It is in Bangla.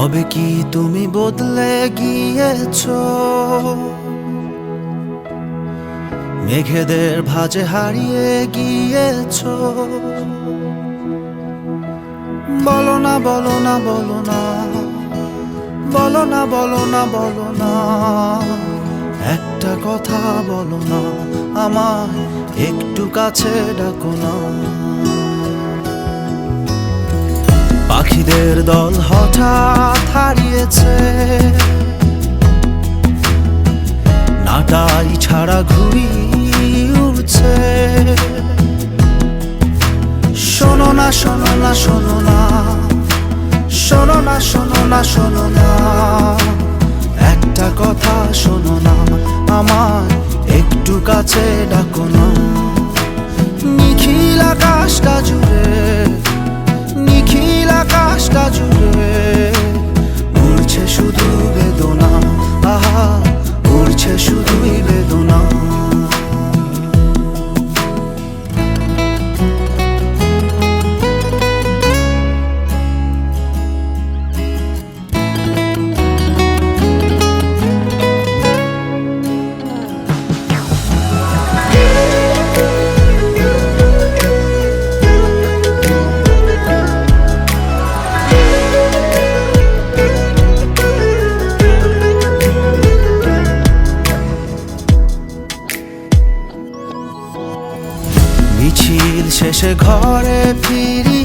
তবে কি তুমি বদলে গিয়েছো? মেঘেদের ভাঁজে হারিয়ে গিয়েছো। বলো না, বলো না, বলো না, বলো না, বলো না, বলো না, একটা কথা বলো না, আমায় একটু কাছে ডাকো না। পাখিদের দল হঠাৎ হারিয়েছে, নাটাই ছাড়া ঘুড়ি উড়ছে। শোনো না, শোনো না, শোনো না, শোনো না, শোনো না, শোনো না, একটা কথা শোনো না, আমার একটু কাছে ডাকো না। নিখিল আকাশটা জুড়ে, নিখিল আকাশটা জুড়ে উড়ছে শুধু বেদনা, আহা উড়ছে শুধুই বেদনা। মিছিল শেষে ঘরে ফিরি